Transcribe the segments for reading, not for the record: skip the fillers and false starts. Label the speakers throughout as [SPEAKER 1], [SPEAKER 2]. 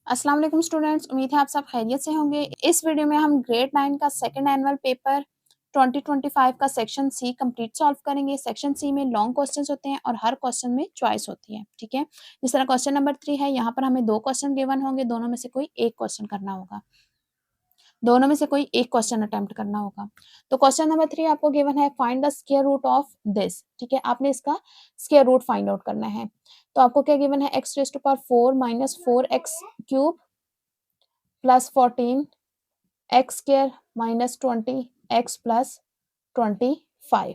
[SPEAKER 1] अस्सलाम वालेकुम स्टूडेंट्स, उम्मीद है आप सब खैरियत से होंगे। इस वीडियो में हम ग्रेड 9 का सेकंड एनुअल पेपर 2025 का सेक्शन सी कंप्लीट सॉल्व करेंगे। सेक्शन सी में लॉन्ग क्वेश्चंस होते हैं और हर क्वेश्चन में चॉइस होती है, ठीक है। जिस तरह क्वेश्चन नंबर 3 है, यहाँ पर हमें 2 क्वेश्चन गिवन होंगे, दोनों में से कोई एक क्वेश्चन करना होगा, दोनों में से कोई एक क्वेश्चन अटेम्प्ट करना होगा। तो क्वेश्चन नंबर 3 आपको गिवन है find the square root of this, ठीक है। आपने इसका स्क्वायर रूट फाइंड आउट करना है। तो आपको क्या गिवन है, x raise to power 4 minus 4x cube plus 14 x square minus 20 x plus 25।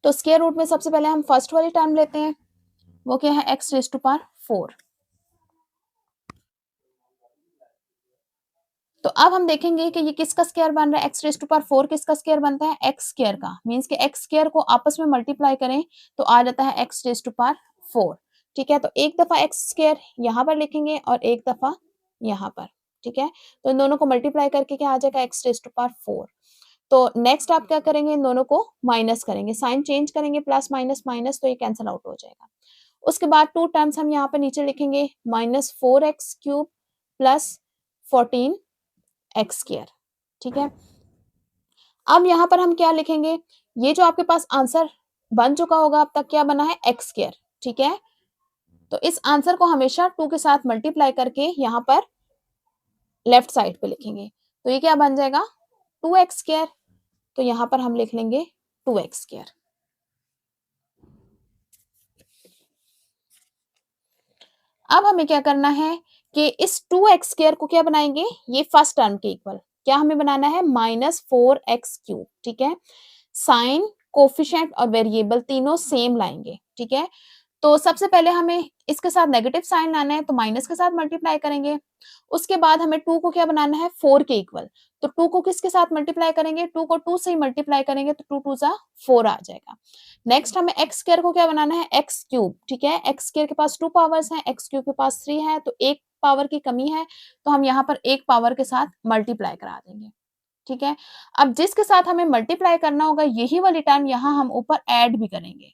[SPEAKER 1] तो स्क्वायर रूट में सबसे पहले हम फर्स्ट वाली टर्म लेते हैं, वो क्या है, एक्स रेज़ टू पावर 4। तो अब हम देखेंगे कि ये किसका स्क्वायर बन रहा है। एक्स रेज़ टू पावर 4 किसका स्क्वायर बनता है, एक्स स्क्वायर का। मींस कि एक्स स्क्वायर को आपस में मल्टीप्लाई करें तो आ जाता है एक्स रेज़ टू पावर 4, ठीक है। तो एक दफा एक्स स्क्वायर यहाँ पर लिखेंगे और एक दफा यहाँ पर, ठीक है। तो इन दोनों को मल्टीप्लाई करके क्या आ जाएगा, एक्स रेज़ टू पावर 4। तो नेक्स्ट आप क्या करेंगे, इन दोनों को माइनस करेंगे, साइन चेंज करेंगे, प्लस माइनस माइनस, तो ये कैंसिल आउट हो जाएगा। उसके बाद टू टर्म्स हम यहाँ पर नीचे लिखेंगे, minus 4x cube plus 14 x square, ठीक है। अब यहाँ पर हम क्या लिखेंगे, ये जो आपके पास आंसर बन चुका होगा अब तक, क्या बना है, एक्स स्क्वायर, ठीक है। तो इस आंसर को हमेशा 2 के साथ मल्टीप्लाई करके यहाँ पर लेफ्ट साइड पे लिखेंगे। तो ये क्या बन जाएगा, 2x स्क्वायर। तो यहाँ पर हम लिख लेंगे 2x स्क्वायर। अब हमें क्या करना है कि इस 2x स्क्वायर को क्या बनाएंगे, ये फर्स्ट टर्म के इक्वल क्या हमें बनाना है, माइनस 4x क्यूब, ठीक है। साइन, कोफिशिएंट और वेरिएबल तीनों सेम लाएंगे, ठीक है। तो सबसे पहले हमें इसके साथ नेगेटिव साइन लाना है, तो माइनस के साथ मल्टीप्लाई करेंगे। उसके बाद हमें 2 को क्या बनाना है, 4 के इक्वल। तो 2 को किसके साथ मल्टीप्लाई करेंगे, 2 को 2 से ही मल्टीप्लाई करेंगे, तो 2 2 जा 4 आ जाएगा। नेक्स्ट हमें एक्स स्क्वायर को क्या बनाना है, एक्स क्यूब, ठीक है। एक्स स्क्वायर के पास 2 पावर्स हैं, एक्स क्यूब के पास 3 है, तो एक पावर की कमी है, तो हम यहाँ पर एक पावर के साथ मल्टीप्लाई करा देंगे, ठीक है। अब जिसके साथ हमें मल्टीप्लाई करना होगा, यही वाली टर्म यहाँ हम ऊपर ऐड भी करेंगे,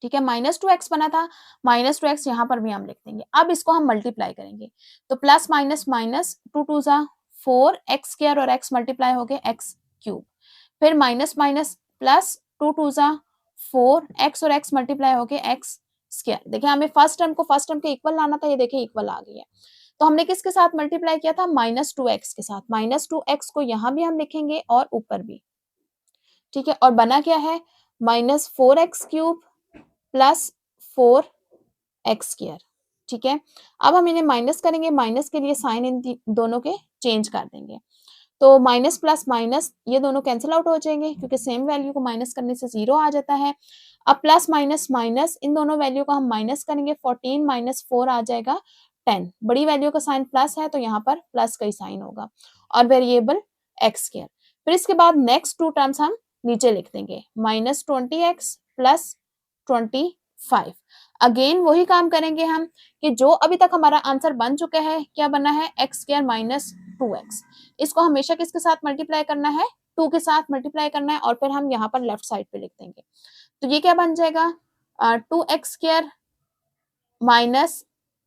[SPEAKER 1] ठीक है। माइनस 2x बना था, माइनस 2x यहाँ पर भी हम लिख देंगे। अब इसको हम मल्टीप्लाई करेंगे, तो प्लस माइनस माइनस, 2 2 जा 4 एक्स स्क्वायर और x मल्टीप्लाई हो गए एक्स क्यूब, फिर माइनस माइनस प्लस 2 2 जा 4 x और x मल्टीप्लाई हो गए एक्स स्क्वायर। देखिए हमें फर्स्ट टर्म को फर्स्ट टर्म के इक्वल लाना था, ये देखिए इक्वल आ गई है। तो हमने किसके साथ मल्टीप्लाई किया था, माइनस 2x के साथ। माइनस 2x को यहाँ भी हम लिखेंगे और ऊपर भी, ठीक है। और बना क्या है, minus 4x cube plus 4x square, ठीक है। अब हम इन्हें माइनस करेंगे, माइनस के लिए साइन इन दोनों के चेंज कर देंगे। तो माइनस प्लस माइनस ये दोनों कैंसिल आउट हो जाएंगे, क्योंकि सेम वैल्यू को माइनस करने से 0 आ जाता है। अब प्लस माइनस माइनस, इन दोनों वैल्यू को हम माइनस करेंगे, 14 माइनस 4 आ जाएगा 10। बड़ी वैल्यू का साइन प्लस है, तो यहाँ पर प्लस का ही साइन होगा, और वेरिएबल एक्स स्क्वायर। फिर इसके बाद नेक्स्ट 2 टर्म्स हम नीचे लिख देंगे, माइनस 20x प्लस 25। अगेन वही काम करेंगे हम कि जो अभी तक हमारा आंसर बन चुका है, क्या बना है, एक्स स्क्वायर माइनस 2x। इसको हमेशा किसके साथ मल्टीप्लाई करना है, 2 के साथ मल्टीप्लाई करना है, और फिर हम यहाँ पर लेफ्ट साइड पे लिख देंगे। तो ये क्या बन जाएगा, 2x स्क्वायर माइनस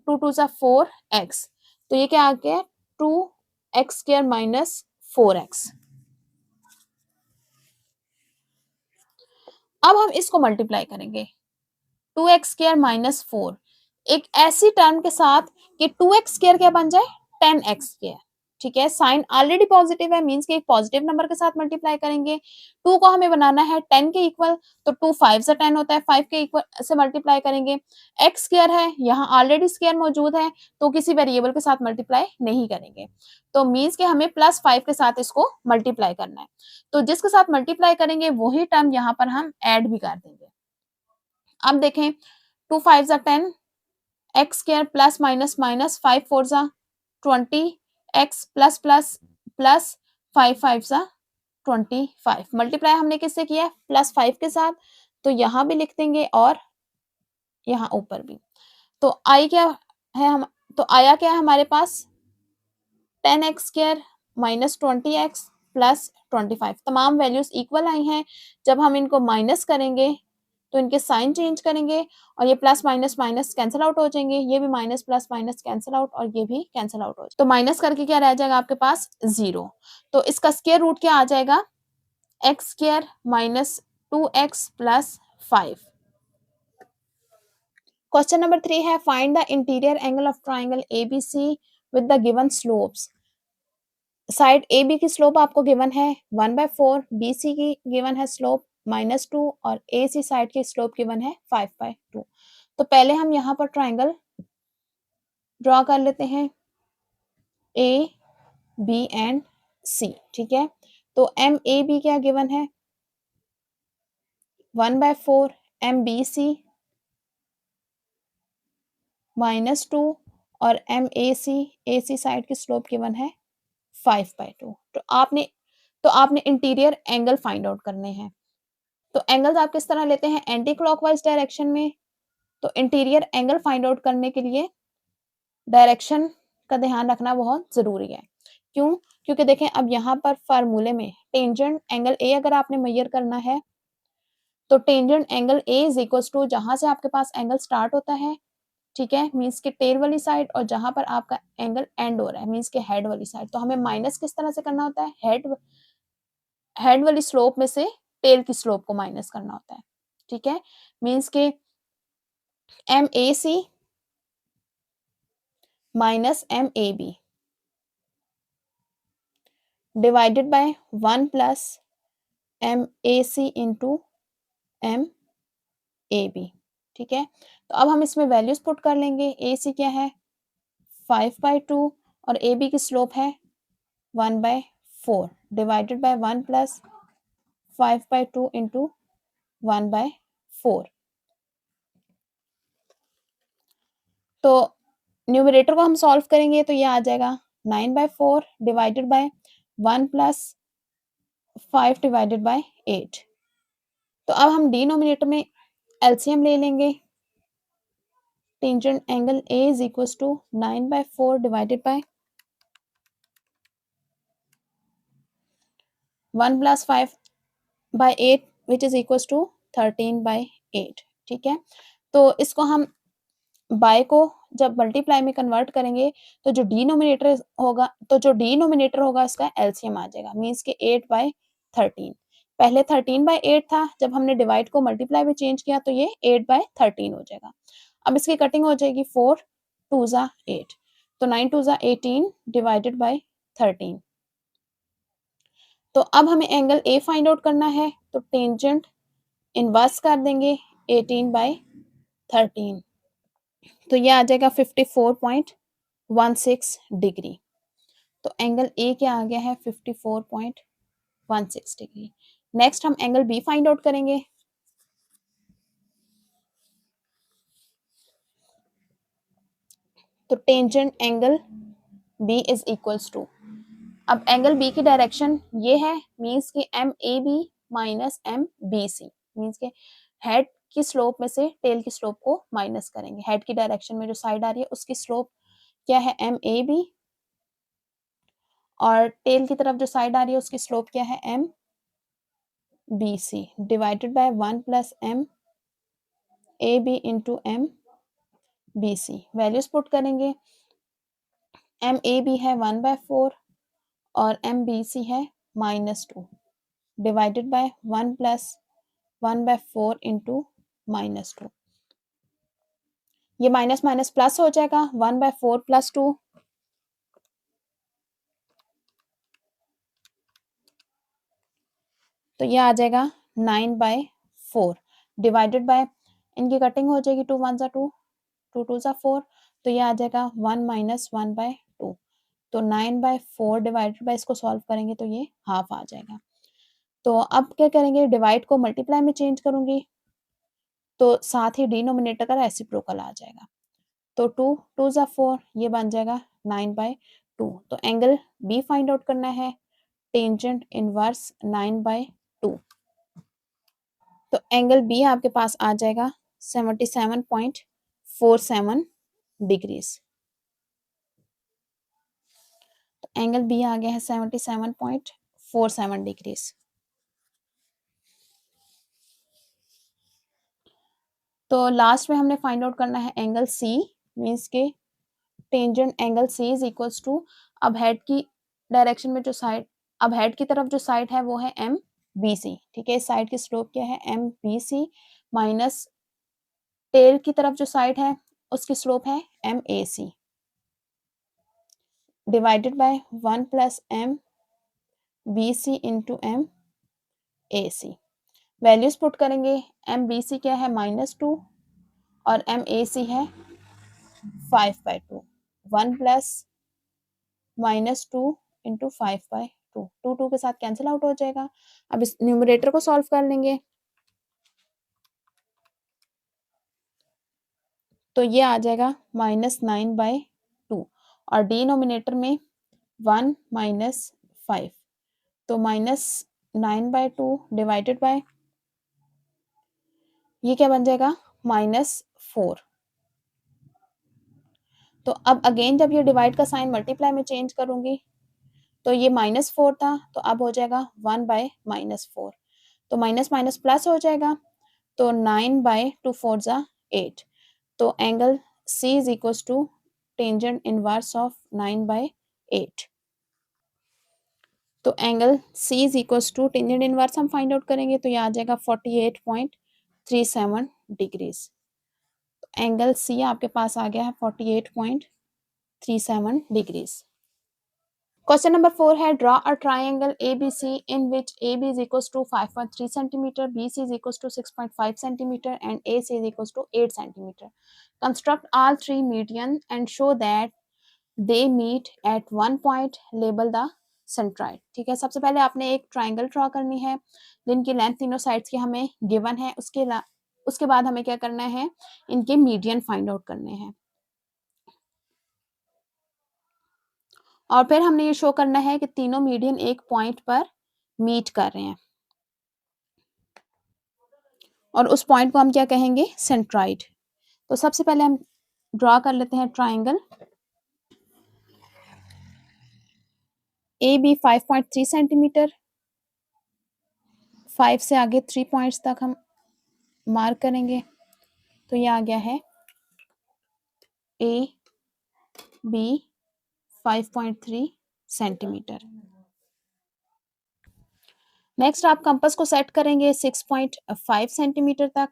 [SPEAKER 1] 2 2 जा 4x। तो ये क्या आ गया, 2x स्क्वायर माइनस 4x। अब हम इसको मल्टीप्लाई करेंगे, 2x स्क्वायर माइनस 4 एक ऐसी टर्म के साथ कि 2x स्क्वायर क्या बन जाए, 10x स्क्वायर, ठीक है। साइन ऑलरेडी पॉजिटिव है, मींस कि एक पॉजिटिव नंबर के साथ मल्टीप्लाई करेंगे। 2 को हमें बनाना है 10 के इक्वल, तो 2 5 से 10 होता है, 5 के इक्वल से मल्टीप्लाई करेंगे। x स्क्वायर है, यहाँ ऑलरेडी स्क्वायर मौजूद है, तो किसी वेरिएबल के साथ मल्टीप्लाई नहीं करेंगे। तो मींस कि हमें प्लस 5 के साथ इसको मल्टीप्लाई करना है। तो जिसके साथ मल्टीप्लाई करेंगे वही टर्म यहाँ पर हम ऐड भी कर देंगे। अब देखें, 2 5 जा 10 x square plus minus minus 5 4 जा 20 एक्स प्लस प्लस प्लस 5 5 जा 25। मल्टीप्लाई हमने किससे किया है, प्लस 5 के साथ, तो यहाँ भी लिख देंगे और यहाँ ऊपर भी। तो आई क्या है, हम तो आया क्या है हमारे पास, 10x square minus 20x plus 25। तमाम वैल्यूज इक्वल आई हैं। जब हम इनको माइनस करेंगे तो इनके साइन चेंज करेंगे और ये plus minus minus cancel out हो जाएंगे, ये भी minus plus minus cancel out और ये भी कैंसिल आउट हो जाएगा। तो माइनस करके क्या रह जाएगा आपके पास 0। तो इसका स्क्वायर रूट क्या आ जाएगा, x square minus 2x plus 5। Question number 3 है find the interior angle of triangle ABC with the given slopes. Side A B की स्लोप आपको गिवन है 1/4, बी सी की गिवन है स्लोप -2 और ए सी साइड की स्लोप गिवन है 5/2। तो पहले हम यहाँ पर ट्राइंगल ड्रॉ कर लेते हैं ए बी एंड सी, ठीक है। तो एम ए बी क्या गिवन है 1/4, एम बी सी -2 और एम ए सी साइड की स्लोप गिवन है 5/2। तो आपने इंटीरियर एंगल फाइंड आउट करने हैं। तो एंगल्स आप किस तरह लेते हैं, एंटी क्लॉकवाइज डायरेक्शन में। तो इंटीरियर एंगल फाइंड आउट करने के लिए डायरेक्शन का ध्यान रखना बहुत जरूरी है। क्यों, क्योंकि देखें अब यहाँ पर फार्मूले में टेंजेंट एंगल ए अगर आपने मेजर करना है तो tangent angle A is equal to जहां से आपके पास एंगल स्टार्ट होता है, ठीक है, मीन्स के टेल वाली साइड, और जहां पर आपका एंगल एंड हो रहा है मीन्स के हेड वाली साइड। तो हमें माइनस किस तरह से करना होता है, हेड वाली स्लोप में से टेल की स्लोप को माइनस करना होता है, ठीक है। मीन्स के M A C minus M A B divided by 1 plus M A C into M A B, ठीक है। तो अब हम इसमें वैल्यूज पुट कर लेंगे। ए सी क्या है 5/2 और ए बी की स्लोप है 1/4 डिवाइडेड बाय 1 प्लस 5/2 इंटू 1/4। तो न्यूमरेटर को हम सॉल्व करेंगे तो ये आ जाएगा 9/4 divided by 1 plus 5 divided by 8। तो अब हम डिनोमिनेटर में एलसीएम ले लेंगे। Tangent angle A is equal to 9/4 divided by 1 plus 5/8 which is equal to 13/8, ठीक है। तो इसको हम बाय को जब मल्टीप्लाई में कन्वर्ट करेंगे तो जो डिनोमिनेटर होगा इसका एलसीएम आ जाएगा, मीन्स के 8/13। पहले 13/8 था, जब हमने डिवाइड को मल्टीप्लाई में चेंज किया तो ये 8/13 हो जाएगा। अब इसकी कटिंग हो जाएगी 4 2 जा 8, तो 9 2 जा 18 डिवाइडेड बाय 13। तो अब हमें एंगल ए फाइंड आउट करना है, तो टेंजेंट इनवर्स कर देंगे 18/13, तो ये आ जाएगा 54.16 डिग्री। तो एंगल ए क्या आ गया है 54.16 डिग्री। नेक्स्ट हम एंगल बी फाइंड आउट करेंगे। तो tangent angle B is equals to, अब एंगल बी की डायरेक्शन ये है, मीन्स की M A B minus M B C, means के हेड की स्लोप में से टेल की स्लोप को माइनस करेंगे। हेड की डायरेक्शन में जो साइड आ रही है उसकी स्लोप क्या है एम ए बी, और टेल की तरफ जो साइड आ रही है उसकी स्लोप क्या है M B C divided by 1 plus M A B into M B C. Values put करेंगे, एम ए बी है 1/4 और एम बी सी है -2 डिवाइडेड बाय 1 प्लस 1/4 इंटू -2। ये माइनस माइनस प्लस हो जाएगा 1/4 प्लस 2, तो ये आ जाएगा 9/4 डिवाइडेड बाय, इनकी कटिंग हो जाएगी 2 1 जा 2 2 2 जा 4, तो ये आ जाएगा 1 माइनस 1/2। तो 9/4 डिवाइडेड बाय, इसको सॉल्व करेंगे तो ये हाफ आ जाएगा। तो अब क्या करेंगे, डिवाइड को मल्टीप्लाई में चेंज करूंगी तो साथ ही डिनोमिनेटर का रेसिप्रोकल आ जाएगा। तो 2 2 जा 4, ये बन जाएगा 9/2। तो एंगल बी फाइंड आउट करना है, टेंजेंट इनवर्स 9/2। तो एंगल बी आपके पास आ जाएगा 77.47 डिग्रीज। तो एंगल बी आ गया है 77.47 डिग्रीज। तो लास्ट में हमने फाइंड आउट करना है एंगल सी, मीन्स के tangent angle C is equals to, अब हेड की डायरेक्शन में जो साइड, अब हेड की तरफ जो साइड है वो है एम बी सी, ठीक है। इस साइड की स्लोप क्या है M B C, minus tail की तरफ जो साइड है उसकी स्लोप है M A C, divided by 1 plus M B C into M A C. Values put करेंगे, एम बी सी क्या है -2 और एम ए सी है 5/2, 1 प्लस -2 इंटू 5/2, 2 के साथ कैंसिल आउट हो जाएगा। अब इस न्यूमरेटर को सॉल्व कर लेंगे तो ये आ जाएगा -9/2 और डिनोमिनेटर में 1 -5, तो -9/2 डिवाइडेड बाय ये क्या बन जाएगा -4। तो अब अगेन जब ये डिवाइड का साइन मल्टीप्लाई में चेंज करूंगी तो ये -4 था, तो अब हो जाएगा 1/-4, तो माइनस माइनस प्लस हो जाएगा, तो 9/2 4 जा 8, तो angle C is equal to tangent inverse of 9/8। तो angle C is equal to tangent inverse हम फाइंड आउट करेंगे तो ये आ जाएगा 48.37 डिग्रीज। एंगल C आपके पास आ गया है 48.37 डिग्रीज। क्वेश्चन नंबर 4 है draw a triangle ABC in which AB is equals to 5.3 centimeter, BC is equals to 6.5 centimeter and AC is equals to 8 centimeter. Construct all three median and show that they meet at one point. Label the centroid. ठीक है, सबसे पहले आपने एक triangle draw करनी है जिनकी length तीनों साइड्स की हमें गिवन है। उसके बाद हमें क्या करना है, इनके मीडियन फाइंड आउट करने हैं और फिर हमने ये शो करना है कि तीनों मीडियन एक पॉइंट पर मीट कर रहे हैं और उस पॉइंट को हम क्या कहेंगे, सेंट्रॉइड। तो सबसे पहले हम ड्रॉ कर लेते हैं ट्राइंगल ए बी 5.3 सेंटीमीटर, 5 से आगे 3 पॉइंट्स तक हम मार्क करेंगे, तो ये आ गया है ए बी 5.3 सेंटीमीटर। नेक्स्ट आप कंपास को सेट करेंगे 6.5 सेंटीमीटर तक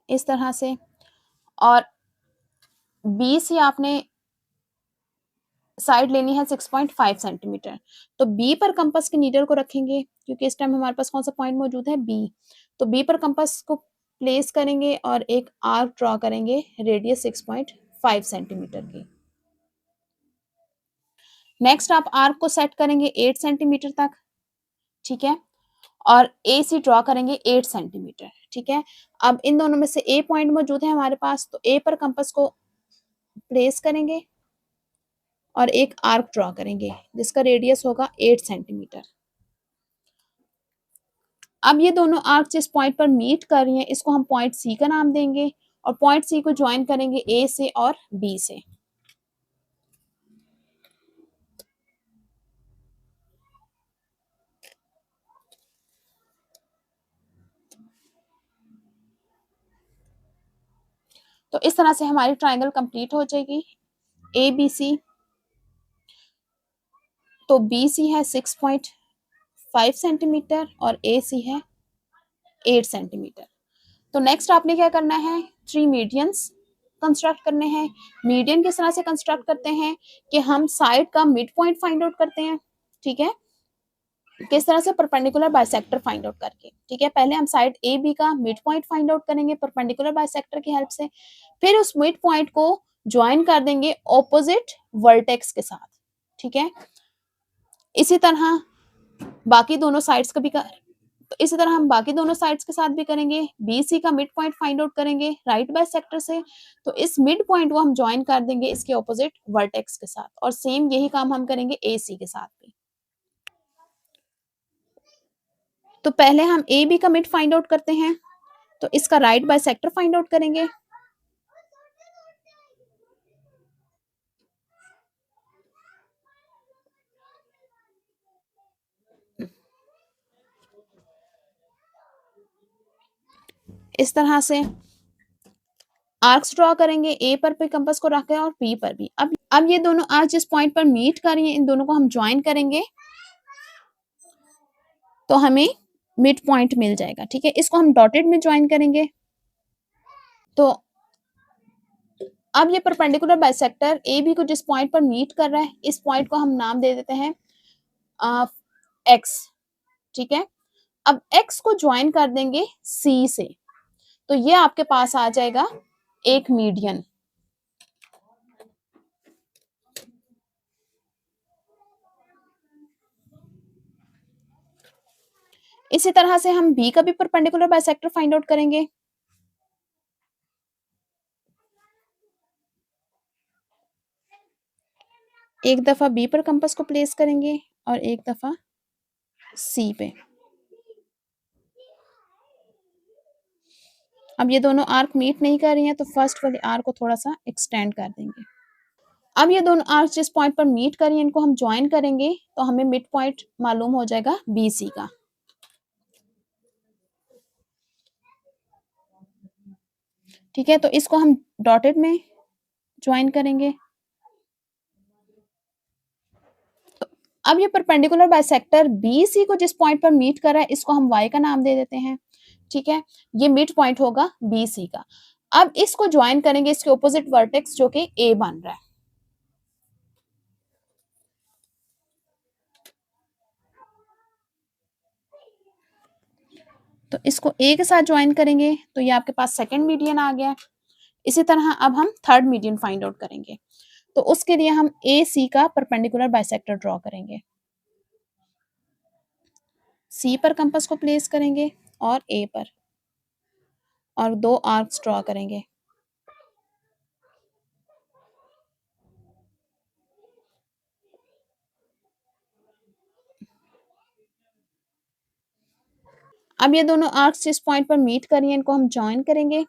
[SPEAKER 1] इस तरह से, और बी से आपने साइड लेनी है 6.5 सेंटीमीटर। तो बी पर कंपास के नीडल को रखेंगे क्योंकि इस टाइम हमारे पास कौन सा पॉइंट मौजूद है, बी। तो बी पर कंपास को प्लेस करेंगे और एक आर्क ड्रॉ करेंगे रेडियस 6.5 सेंटीमीटर की। नेक्स्ट आप आर्क को सेट करेंगे 8 सेंटीमीटर तक, ठीक है, और ए सी ड्रॉ करेंगे 8 सेंटीमीटर, ठीक है। अब इन दोनों में से ए पॉइंट मौजूद है हमारे पास, तो ए पर कंपास को प्लेस करेंगे और एक आर्क ड्रॉ करेंगे जिसका रेडियस होगा 8 सेंटीमीटर। अब ये दोनों आर्क जिस पॉइंट पर मीट कर रही हैं इसको हम पॉइंट सी का नाम देंगे और पॉइंट सी को ज्वाइन करेंगे ए से और बी से। तो इस तरह से हमारी ट्राइंगल कंप्लीट हो जाएगी ए बी सी। तो बी सी है 6.5 सेंटीमीटर और ए सी है 8 सेंटीमीटर। तो नेक्स्ट आपने क्या करना है, 3 मीडियंस कंस्ट्रक्ट करने हैं। मीडियन किस तरह से कंस्ट्रक्ट करते हैं कि हम साइड का मिड पॉइंट फाइंड आउट करते हैं, ठीक है, किस तरह से, परपेंडिकुलर बाइसेक्टर फाइंड आउट करके, ठीक है। पहले हम साइड ए बी का मिड पॉइंट फाइंड आउट करेंगे परपेंडिकुलर बाइसेक्टर की हेल्प से, फिर उस मिड पॉइंट को ज्वाइन कर देंगे ऑपोजिट वर्टेक्स के साथ, ठीक है। इसी तरह बाकी दोनों साइड्स का भी तो इसी तरह हम बाकी दोनों साइड्स के साथ भी करेंगे। बी सी का मिड पॉइंट फाइंड आउट करेंगे राइट बाइसेक्टर से, तो इस मिड पॉइंट को हम ज्वाइन कर देंगे इसके ऑपोजिट वर्टेक्स के साथ, और सेम यही काम हम करेंगे ए सी के साथ भी। तो पहले हम ए बी का मिड फाइंड आउट करते हैं, तो इसका राइट बाइसेक्टर फाइंड आउट करेंगे। इस तरह से आर्क्स ड्रॉ करेंगे, ए पर भी कंपास को रखें और बी पर भी। अब ये दोनों आर्क्स जिस पॉइंट पर मीट कर रही हैं, इन दोनों को हम ज्वाइन करेंगे तो हमें मिड पॉइंट मिल जाएगा, ठीक है। इसको हम डॉटेड में ज्वाइन करेंगे। तो अब ये परपेंडिकुलर बाइसेक्टर ए बी को जिस पॉइंट पर मीट कर रहा है, इस पॉइंट को हम नाम दे देते हैं एक्स, ठीक है। अब एक्स को ज्वाइन कर देंगे सी से, तो ये आपके पास आ जाएगा एक मीडियन। इसी तरह से हम बी का भी परपेंडिकुलर बाइसेक्टर फाइंड आउट करेंगे। एक दफा बी पर कंपास को प्लेस करेंगे और एक दफा सी पे। अब ये दोनों आर्क मीट नहीं कर रही हैं, तो फर्स्ट वाले आर्क को थोड़ा सा एक्सटेंड कर देंगे। अब ये दोनों आर्क जिस पॉइंट पर मीट कर रही हैं, इनको हम ज्वाइन करेंगे तो हमें मिड पॉइंट मालूम हो जाएगा बी सी का, ठीक है। तो इसको हम डॉटेड में ज्वाइन करेंगे। तो अब ये परपेंडिकुलर बाइसेक्टर बी सी को जिस पॉइंट पर मीट कर रहा है, इसको हम वाई का नाम दे देते हैं, ठीक है। ये मिड पॉइंट होगा बी सी का। अब इसको ज्वाइन करेंगे इसके ऑपोजिट वर्टेक्स जो कि ए बन रहा है। तो इसको ए के साथ ज्वाइन करेंगे तो ये आपके पास सेकंड मीडियन आ गया। इसी तरह अब हम थर्ड मीडियन फाइंड आउट करेंगे। तो उसके लिए हम ए सी का परपेंडिकुलर बाइसेक्टर ड्रॉ करेंगे। सी पर कंपास को प्लेस करेंगे और ए पर, और दो आर्क्स ड्रॉ करेंगे। अब ये दोनों आर्क्स जिस पॉइंट पर मीट कर रही हैं, इनको हम ज्वाइन करेंगे।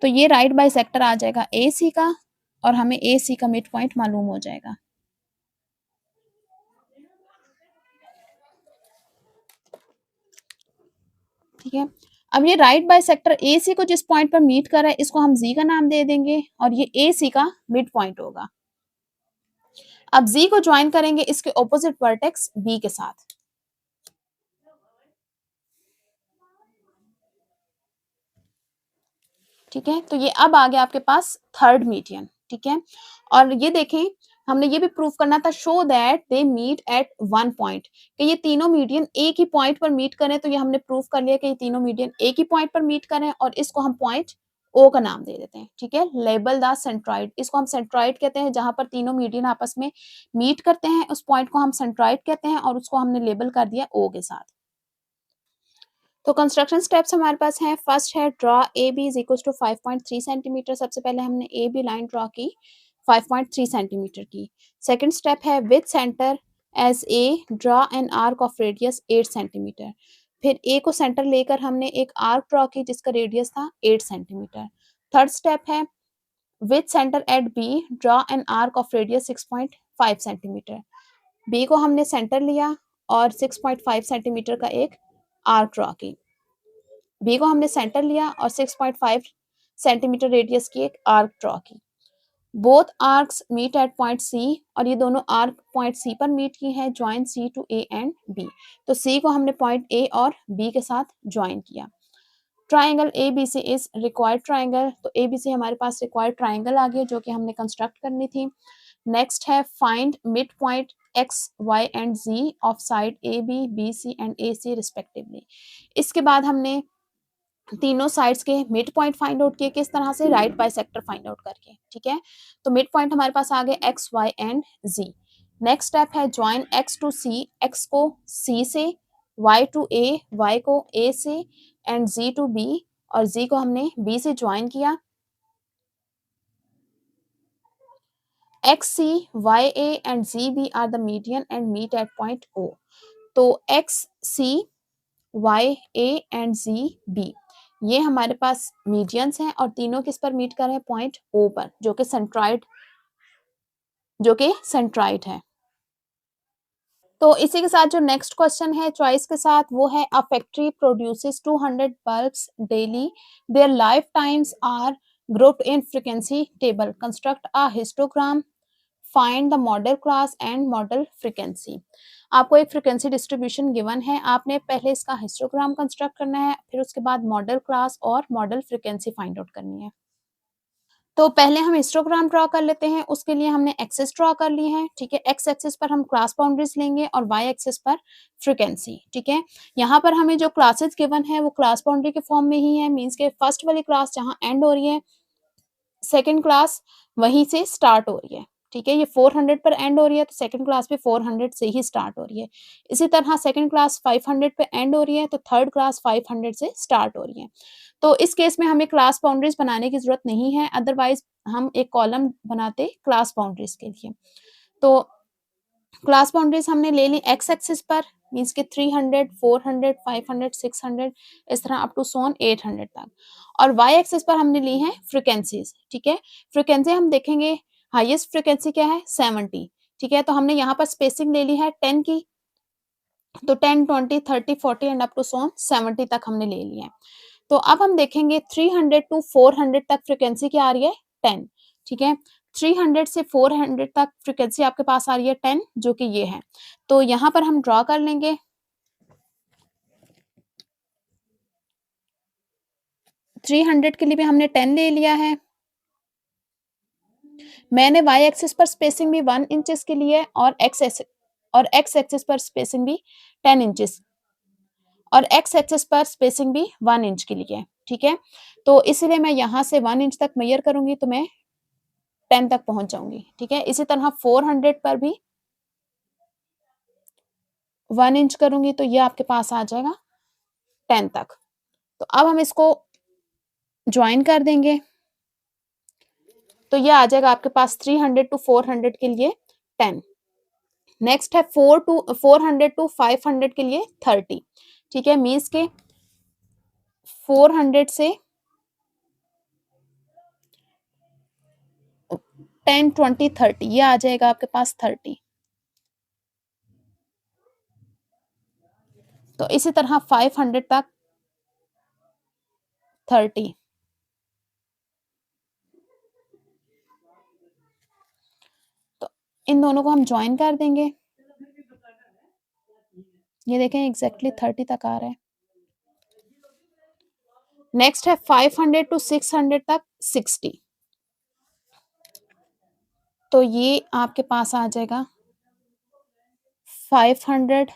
[SPEAKER 1] तो ये राइट बाइसेक्टर आ जाएगा ए सी का, और हमें ए सी का मिड पॉइंट मालूम हो जाएगा। ठीक है। अब ये राइट बाइसेक्टर ए सी को जिस पॉइंट पर मीट कर रहा है, इसको हम जी का नाम दे देंगे और ये ए सी का मिड पॉइंट होगा। अब जी को ज्वाइन करेंगे इसके ऑपोजिट वर्टेक्स बी के साथ। ठीक है। तो ये अब आ गया आपके पास थर्ड मीडियन, ठीक है। और ये देखें, हमने ये भी प्रूव करना था, show that they meet at one point, कि ये तीनों मीडियन एक ही पॉइंट पर मीट करें। तो ये हमने प्रूव कर लिया कि ये तीनों मीडियन एक ही पॉइंट पर मीट करें, और इसको हम पॉइंट ओ का नाम दे देते हैं, ठीक है। लेबल द सेंट्रॉइड, इसको हम सेंट्रॉइड कहते हैं, जहां पर तीनों मीडियन आपस में मीट करते हैं, उस पॉइंट को हम सेंट्रॉइड कहते हैं, और उसको हमने लेबल कर दिया ओ के साथ। तो कंस्ट्रक्शन स्टेप्स हमारे पास हैं। फर्स्ट है draw A B is equal to 5.3 centimetre. सबसे पहले हमने ए बी लाइन ड्रॉ की 5.3 सेंटीमीटर की। सेकंड स्टेप है with centre as A draw an arc of radius 8 centimetre. फिर ए को सेंटर लेकर हमने एक आर्क ड्रॉ की जिसका रेडियस था 8 सेंटीमीटर। थर्ड स्टेप है with centre at B draw an arc of radius 6.5 centimetre. B को हमने सेंटर लिया और 6.5 सेंटीमीटर का एक आर्क ड्रॉ की। बी को हमने सेंटर लिया और 6.5 सेंटीमीटर रेडियस की एक आर्क ड्रॉ की। Both arcs meet at point C, और ये दोनों आर्क पॉइंट सी पर मीट की है। Join C to A and B, तो सी को हमने पॉइंट ए और बी के साथ ज्वाइन किया। Triangle A B C is required triangle, तो ए बी सी हमारे पास रिक्वायर्ड ट्राइंगल आ गया जो कि हमने कंस्ट्रक्ट करनी थी। नेक्स्ट है find mid point X Y and G of side A B B C and A C respectively. इसके बाद हमने तीनों साइड्स के मिड पॉइंट फाइंड आउट किए, किस तरह से, राइट बाइसेक्टर फाइंड आउट करके, ठीक है। तो मिड पॉइंट हमारे पास आ गए X Y and G. Next step है join X to C, X को सी से, वाई टू ए, वाई को ए से, एंड जी टू बी, और जी को हमने बी से ज्वाइन किया। X C, Y A and G B are the median and meet at point O. तो X C, Y A and G B ये हमारे पास मीडियंस हैं, और तीनों किस पर मीट कर रहे हैं, पॉइंट ओ पर, जो कि सेंट्रॉइड है। तो इसी के साथ जो नेक्स्ट क्वेश्चन है चॉइस के साथ वो है a factory produces 200 bulbs daily, their life times are grouped in frequency table, construct a histogram, find the model class and model frequency। आपको एक फ्रीक्वेंसी डिस्ट्रीब्यूशन गिवन है, आपने पहले इसका हिस्टोग्राम कंस्ट्रक्ट करना है, फिर उसके बाद मॉडल क्लास और मॉडल फ्रीक्वेंसी फाइंड आउट करनी है। तो पहले हम हिस्टोग्राम ड्रॉ कर लेते हैं, उसके लिए हमने एक्सिस ड्रॉ कर ली है, ठीक है। एक्स एक्सिस पर हम क्लास बाउंड्रीज लेंगे और वाई एक्सिस पर फ्रीक्वेंसी, ठीक है। यहाँ पर हमें जो क्लासेस गिवन है वो क्लास बाउंड्री के फॉर्म में ही है, मींस के फर्स्ट वाली क्लास जहाँ एंड हो रही है, सेकंड क्लास वहीं से स्टार्ट हो रही है, ठीक है। ये 400 पर एंड हो रही है तो सेकंड क्लास भी 400 से ही स्टार्ट हो रही है। इसी तरह सेकंड क्लास 500 पे एंड हो रही है तो थर्ड क्लास 500 से स्टार्ट हो रही है। तो इस केस में हमें क्लास बाउंड्रीज बनाने की जरूरत नहीं है, अदरवाइज हम एक कॉलम बनाते क्लास बाउंड्रीज के लिए। तो क्लास बाउंड्रीज हमने ले ली एक्स एक्सिस पर, मींस के 300, 400, 500, 600, इस तरह अप टू सोन 800 तक। और वाई एक्सिस पर हमने ली है फ्रीक्वेंसीज, ठीक है। फ्रीक्वेंसी हम देखेंगे, हाईएस्ट फ्रीक्वेंसी क्या है 70, ठीक है। तो हमने यहाँ पर स्पेसिंग ले ली है 10 की, तो 10, 20, 30, 40 एंड अप टू सोन 70 तक हमने ले लिया है। तो अब हम देखेंगे 300 टू 400 तक फ्रीक्वेंसी क्या आ रही है 10, ठीक है। 300 से 400 तक फ्रीक्वेंसी आपके पास आ रही है 10, जो कि ये है। तो यहाँ पर हम ड्रॉ कर लेंगे, 300 के लिए भी हमने 10 ले लिया है। मैंने वाई एक्सिस पर स्पेसिंग भी 1 इंचेस के लिए और एक्स एक्सिस पर स्पेसिंग भी 10 इंचेस और एक्स एक्सिस पर स्पेसिंग भी 1 इंच के लिए, ठीक है। तो इसलिए मैं यहाँ से 1 इंच तक मेजर करूंगी तो मैं 10 तक पहुंच जाऊंगी, ठीक है। इसी तरह 400 पर भी 1 इंच करूंगी तो ये आपके पास आ जाएगा 10 तक। तो अब हम इसको ज्वाइन कर देंगे, तो ये आ जाएगा आपके पास 300 टू 400 के लिए 10। नेक्स्ट है 400 टू 500 के लिए 30, ठीक है। मीन्स के 400 से 10, 20, 30 ये आ जाएगा आपके पास 30। तो इसी तरह 500 तक 30। तो इन दोनों को हम ज्वाइन कर देंगे, ये देखें एग्जैक्टली 30 तक आ रहा है। नेक्स्ट है 500 टू 600 तक 60, तो ये आपके पास आ जाएगा 500,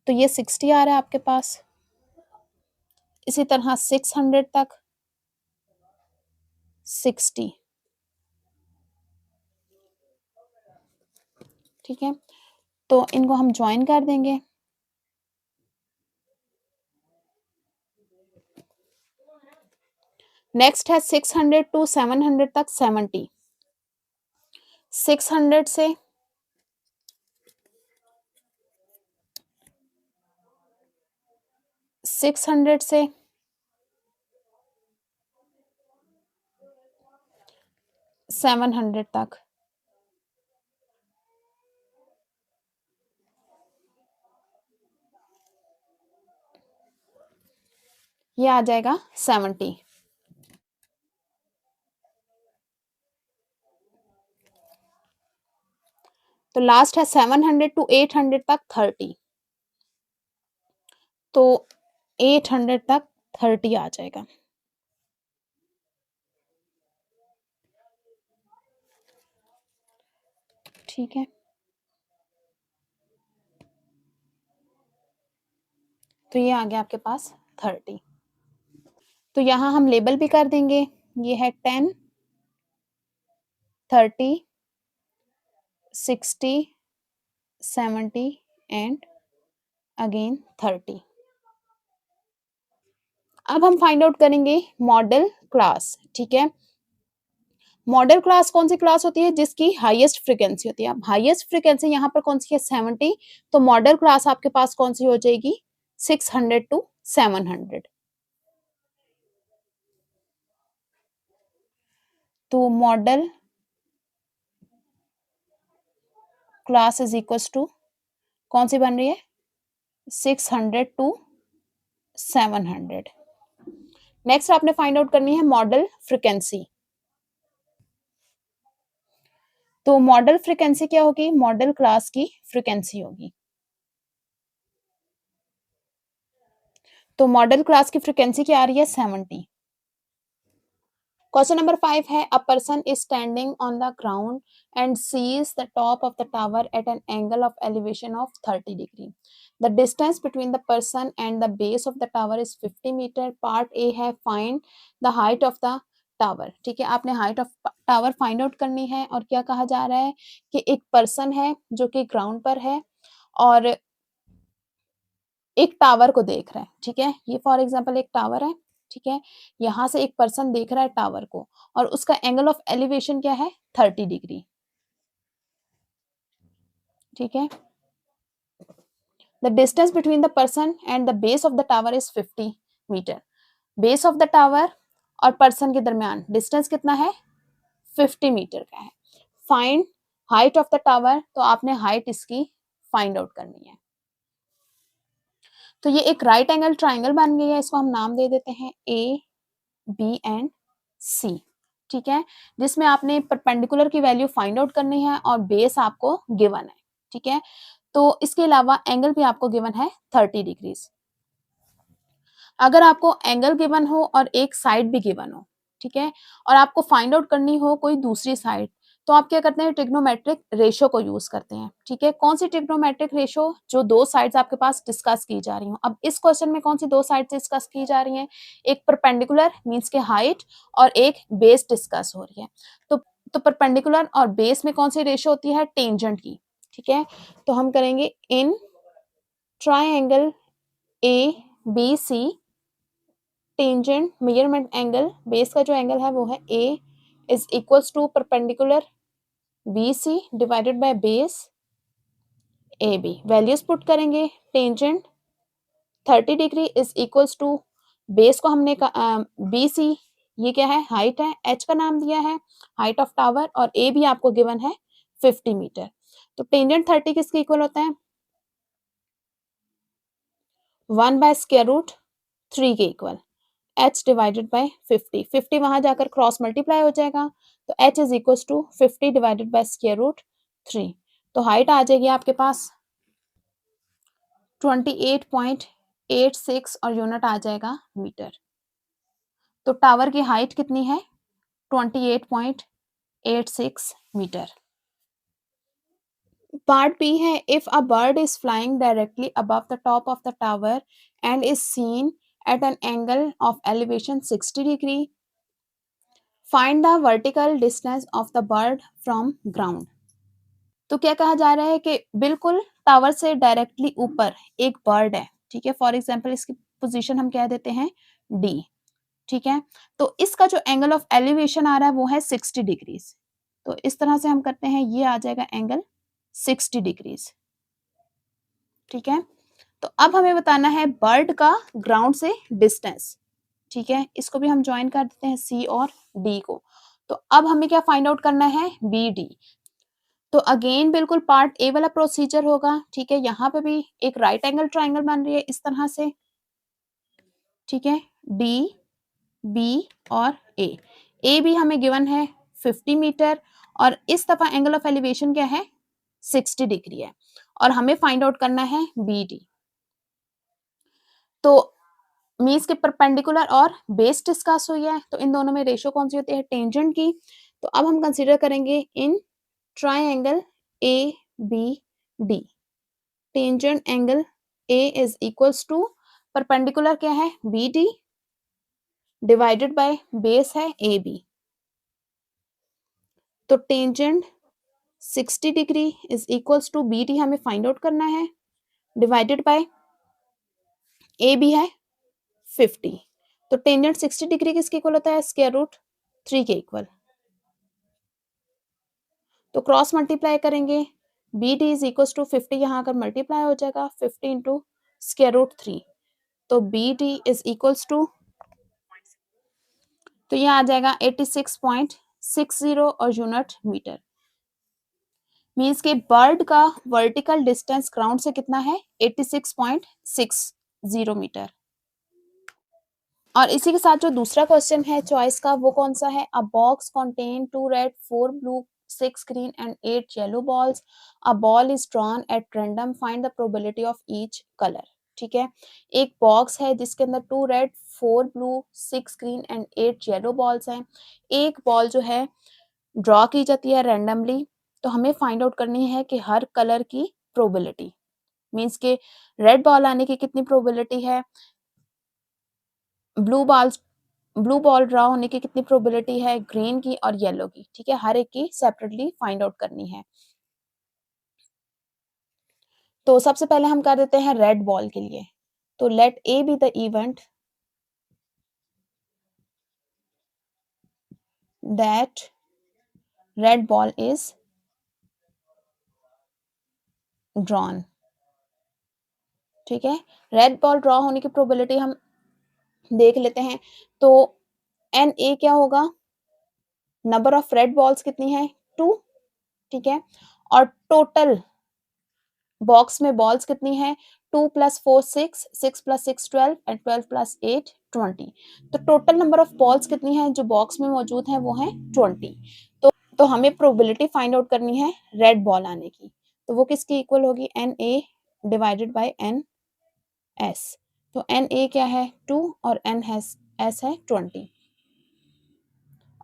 [SPEAKER 1] तो ये 60 आ रहा है आपके पास। इसी तरह 600 तक 60, ठीक है। तो इनको हम ज्वाइन कर देंगे, नेक्स्ट है 600 टू 700 तक 70, 600 से 600 से 700 तक, ये आ जाएगा 70। तो लास्ट है 700 टू 800 तक 30, तो 800 तक 30 आ जाएगा, ठीक है। तो ये आ गया आपके पास 30। तो यहाँ हम लेबल भी कर देंगे, ये है 10, 30, 60, 70 एंड अगेन 30। अब हम फाइंड आउट करेंगे मॉडल क्लास, ठीक है। मॉडल क्लास कौन सी क्लास होती है जिसकी हाईएस्ट फ्रीक्वेंसी होती है। अब हाईएस्ट फ्रीक्वेंसी यहाँ पर कौन सी है 70, तो मॉडल क्लास आपके पास कौन सी हो जाएगी 600 टू 700। तो modal class is equal to कौन सी बन रही है? 600 टू 700। नेक्स्ट आपने फाइंड आउट करनी है मॉडल फ्रीक्वेंसी। तो मॉडल फ्रीक्वेंसी क्या होगी? मॉडल क्लास की फ्रीक्वेंसी होगी। तो मॉडल क्लास की फ्रीक्वेंसी क्या आ रही है? 70। क्वेश्चन नंबर 5 है a person is standing on the ground and sees the top of the tower at an angle of elevation of 30 degree. The distance between the person and the base of the tower is 50 metre. Part A है find the height of the tower. ठीक है, आपने height of tower find out करनी है। और क्या कहा जा रहा है कि एक पर्सन है जो कि ग्राउंड पर है और एक टावर को देख रहा है। ठीक है, ये फॉर एग्जांपल एक टावर है। ठीक है, यहां से एक पर्सन देख रहा है टावर को और उसका एंगल ऑफ एलिवेशन क्या है? 30 डिग्री। ठीक है, the distance between the person and the base of the tower is 50 metre. Base of the tower और पर्सन के दरमियान डिस्टेंस कितना है? 50 मीटर का है। Find height of the tower, तो आपने हाइट इसकी फाइंड आउट करनी है। तो ये एक राइट एंगल ट्राइंगल बन गई है, इसको हम नाम दे देते हैं ए बी एंड सी। ठीक है, जिसमें आपने परपेंडिकुलर की वैल्यू फाइंड आउट करनी है और बेस आपको गिवन है। ठीक है, तो इसके अलावा एंगल भी आपको गिवन है 30 डिग्रीज। अगर आपको एंगल गिवन हो और एक साइड भी गिवन हो, ठीक है, और आपको फाइंड आउट करनी हो कोई दूसरी साइड, तो आप क्या करते हैं? ट्रिग्नोमेट्रिक रेशो को यूज करते हैं। ठीक है, कौन सी ट्रिग्नोमेट्रिक रेशो? जो दो साइड्स आपके पास डिस्कस की जा रही हो। अब इस क्वेश्चन में कौन सी दो साइड्स डिस्कस की जा रही हैं? एक परपेंडिकुलर मींस के हाइट और एक बेस डिस्कस हो रही है। तो परपेंडिकुलर और बेस में कौन सी रेशो होती है? टेंजेंट की। ठीक है, तो हम करेंगे in triangle A B C, tangent measurement angle, base का जो एंगल है वो है A is equals to perpendicular B C divided by base A B. Values put करेंगे। Tangent 30 degree is equals to base को हमने बी सी, ये क्या है? हाइट है, एच का नाम दिया है हाइट ऑफ टावर, और ए भी आपको गिवन है 50 मीटर। तो टेंजेंट 30 किसके इक्वल होता है? 1/√3 के इक्वल। h डिवाइडेड बाय 50, 50 वहां जाकर क्रॉस मल्टीप्लाई हो जाएगा, तो h is equal to 50 divided by √3। तो हाइट आ जाएगी आपके पास 28.86 और यूनिट आ जाएगा मीटर। तो टावर की हाइट कितनी है? 28.86 मीटर। पार्ट बी है if a bird is flying directly above the top of the tower and is seen at an angle of elevation 60 degree, find the vertical distance of the bird from ground. तो क्या कहा जा रहा है कि बिल्कुल tower से directly ऊपर एक बर्ड है। ठीक है, फॉर एग्जांपल इसकी पोजीशन हम कह देते हैं डी। ठीक है, तो इसका जो एंगल ऑफ एलिवेशन आ रहा है वो है 60 डिग्रीज। तो इस तरह से हम करते हैं, ये आ जाएगा एंगल 60 डिग्रीज। ठीक है, तो अब हमें बताना है बर्ड का ग्राउंड से डिस्टेंस। ठीक है, इसको भी हम ज्वाइन कर देते हैं सी और डी को। तो अब हमें क्या फाइंड आउट करना है? B D. तो अगेन बिल्कुल पार्ट ए वाला प्रोसीजर होगा। ठीक है, यहाँ पे भी एक राइट एंगल ट्राइंगल बन रही है इस तरह से। ठीक है, डी बी और ए भी हमें गिवन है 50 मीटर और इस दफा एंगल ऑफ एलिवेशन क्या है? 60 डिग्री है और हमें फाइंड आउट करना है बी डी। तो मीन्स के परपेंडिकुलर और बेस डिस्कस हुई है, तो इन दोनों में रेशो कौन सी होती है? टेंजेंट की। तो अब हम कंसीडर करेंगे in triangle A B D, tangent angle A is equals to perpendicular क्या है? B D divided by base है ए बी। तो tangent 60 degree is equals to B D हमें फाइंड आउट करना है, डिवाइडेड बाय ए बी है 50। तो tangent 60 degree किसके इक्वल होता है? √3 के इक्वल। तो क्रॉस मल्टीप्लाई करेंगे, B D is equal to 50, यहाँ अगर मल्टीप्लाई हो जाएगा 50 इंटू √3, तो B D is equals to, तो ये आ जाएगा 86.60 और यूनिट मीटर। मीन्स के बर्ड का वर्टिकल डिस्टेंस ग्राउंड से कितना है 86.60 मीटर। और इसी के साथ जो दूसरा क्वेश्चन है चॉइस का वो कौन सा है, अ box contain 2 red 4 blue 6 green and 8 yellow balls, a ball is drawn at random, find the probability of each colour. ठीक है, एक बॉक्स है जिसके अंदर 2 red 4 blue 6 green and 8 yellow balls हैं। एक बॉल जो है ड्रॉ की जाती है रैंडमली, तो हमें फाइंड आउट करनी है कि हर कलर की प्रोबेबिलिटी, मीन्स के रेड बॉल आने की कितनी प्रोबेबिलिटी है, ब्लू बॉल ड्रॉ होने की कितनी प्रोबेबिलिटी है, ग्रीन की और येलो की। ठीक है, हर एक की सेपरेटली फाइंड आउट करनी है। तो सबसे पहले हम कर देते हैं रेड बॉल के लिए। तो let A be the event that red ball is drawn. ठीक है, रेड बॉल ड्रॉ होने की प्रोबेबिलिटी हम देख लेते हैं। तो एन ए क्या होगा, नंबर ऑफ रेड बॉल्स कितनी है 2। ठीक है, और टोटल बॉक्स में बॉल्स कितनी है 2 + 4 6, 6 + 6 12 एंड 12 + 8 20। तो टोटल नंबर ऑफ बॉल्स कितनी है जो बॉक्स में मौजूद है वो है 20। तो हमें प्रोबेबिलिटी फाइंड आउट करनी है रेड बॉल आने की। तो वो किसकी इक्वल होगी, N A divided by N S. तो एन ए क्या है 2 और एन एस है 20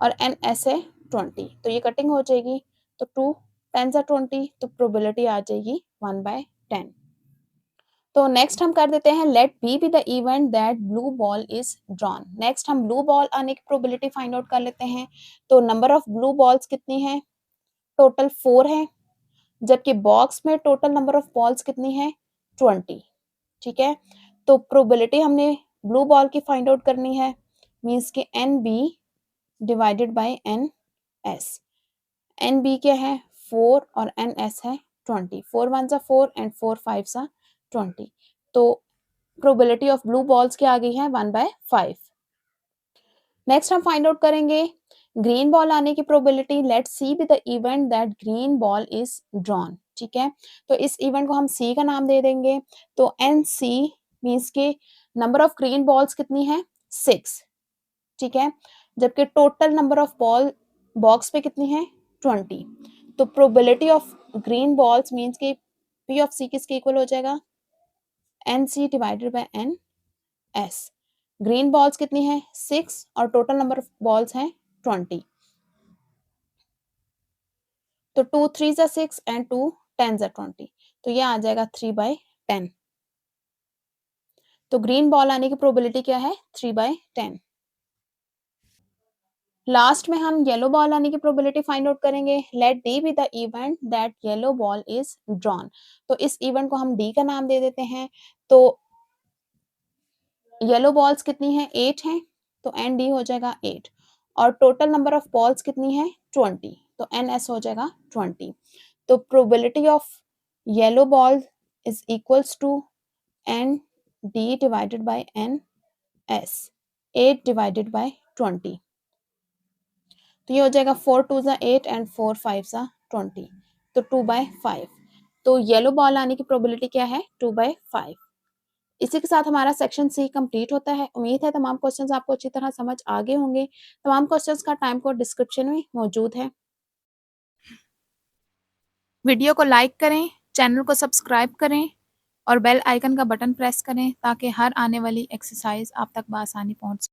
[SPEAKER 1] और एन एस है 20। तो ये कटिंग हो जाएगी, तो 2 10 are 20, तो प्रोबेबिलिटी आ जाएगी 1/10। तो नेक्स्ट हम कर देते हैं let B be the event that blue ball is drawn. Next हम ब्लू बॉल आने की प्रोबेबिलिटी फाइंड आउट कर लेते हैं। तो नंबर ऑफ ब्लू बॉल्स कितनी है, टोटल 4 है, जबकि बॉक्स में टोटल नंबर ऑफ बॉल्स कितनी है 20। ठीक है, तो प्रोबेबिलिटी हमने ब्लू बॉल की फाइंड आउट करनी है, मीन्स के N B divided by N S. N B क्या है 4 और एन एस है 20। 4 1 4 एंड 4 5 20। तो प्रोबेबिलिटी ऑफ ब्लू बॉल्स की आ गई है 1/5। नेक्स्ट हम फाइंड आउट करेंगे ग्रीन बॉल आने की probability. Let C be the event that green ball is drawn. ठीक है, तो इस इवेंट को हम सी का नाम दे देंगे। तो एन सी मीन्स के नंबर ऑफ ग्रीन बॉल्स कितनी है 6। ठीक है, जबकि total number of ball box पे कितनी है 20। तो probability of green balls means के पी ऑफ सी किसके इक्वल हो जाएगा, N C divided by N S. Green balls कितनी है 6 और टोटल नंबर ऑफ बॉल्स हैं 20। तो 2 3 6 एंड 2 10 20। तो ये आ जाएगा 3/10। तो ग्रीन बॉल आने की प्रोबेबिलिटी क्या है 3/10। लास्ट में हम येलो बॉल आने की प्रोबेबिलिटी फाइंड आउट करेंगे। Let D be the event that yellow ball is drawn. तो इस इवेंट को हम डी का नाम दे देते हैं। तो येलो बॉल्स कितनी है 8 हैं, तो एन डी हो जाएगा 8 और टोटल नंबर ऑफ बॉल्स कितनी है 20। तो एन एस हो जाएगा 20। तो probability of yellow ball is equals to N D divided by N S 8 divided by 20। तो ये हो जाएगा 4 2 8 एंड 4 5 20। तो 2/5। तो येलो बॉल आने की प्रोबेबिलिटी क्या है 2/5। इसी के साथ हमारा सेक्शन सी कंप्लीट होता है। उम्मीद है तमाम क्वेश्चंस आपको अच्छी तरह समझ आ गए होंगे। तमाम क्वेश्चंस का टाइम कोड डिस्क्रिप्शन में मौजूद है। वीडियो को लाइक करें, चैनल को सब्सक्राइब करें और बेल आइकन का बटन प्रेस करें ताकि हर आने वाली एक्सरसाइज आप तक बआसानी पहुंच सके।